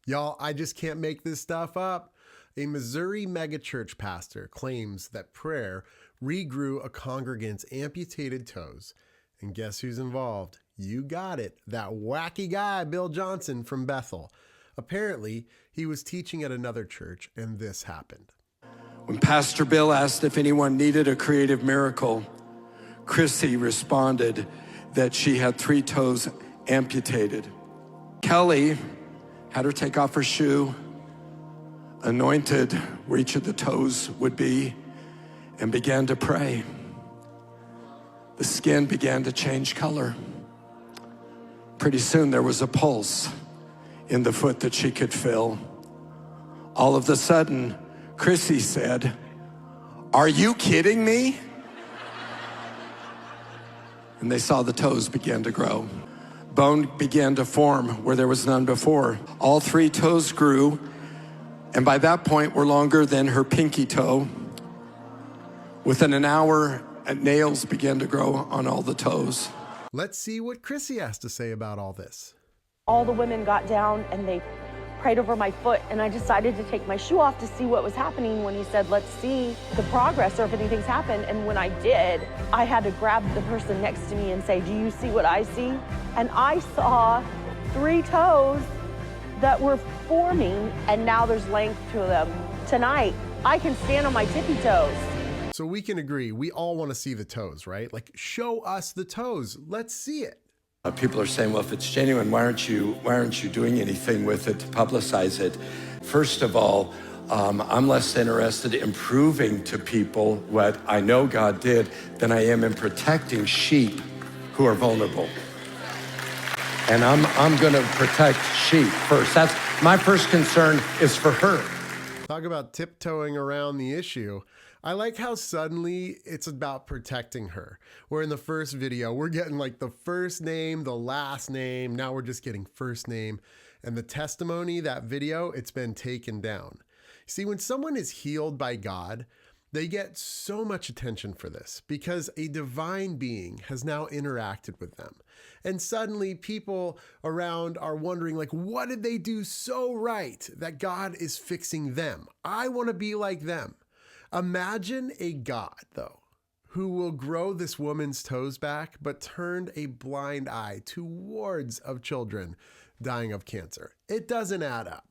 Y'all, I just can't make this stuff up. A Missouri megachurch pastor claims that prayer regrew a congregant's amputated toes. And guess who's involved? You got it, that wacky guy, Bill Johnson from Bethel. Apparently, he was teaching at another church, and this happened. When Pastor Bill asked if anyone needed a creative miracle, Chrissy responded that she had 3 toes amputated. Kelly had her take off her shoe, anointed where each of the toes would be, and began to pray. The skin began to change color. Pretty soon there was a pulse in the foot that she could feel. All of a sudden, Chrissy said, "Are you kidding me?" And they saw the toes begin to grow. Bone began to form where there was none before. All 3 toes grew, and by that point were longer than her pinky toe. Within an hour, nails began to grow on all the toes. Let's see what Chrissy has to say about all this. All the women got down and they prayed over my foot, and I decided to take my shoe off to see what was happening when he said, "Let's see the progress or if anything's happened." And when I did, I had to grab the person next to me and say, "Do you see what I see?" And I saw 3 toes that were forming, and now there's length to them. Tonight, I can stand on my tippy toes. So we can agree, we all want to see the toes, right? Like, show us the toes. Let's see it. People are saying, well, if it's genuine, why aren't you doing anything with it to publicize it? First of all, I'm less interested in proving to people what I know God did than I am in protecting sheep who are vulnerable. And I'm going to protect sheep first. That's my first concern is for her. Talk about tiptoeing around the issue. I like how suddenly it's about protecting her. Where in the first video, we're getting like the first name, the last name. Now we're just getting first name. And the testimony, that video, it's been taken down. See, when someone is healed by God, they get so much attention for this because a divine being has now interacted with them. And suddenly people around are wondering, like, what did they do so right that God is fixing them? I want to be like them. Imagine a God, though, who will grow this woman's toes back, but turned a blind eye to hordes of children dying of cancer. It doesn't add up.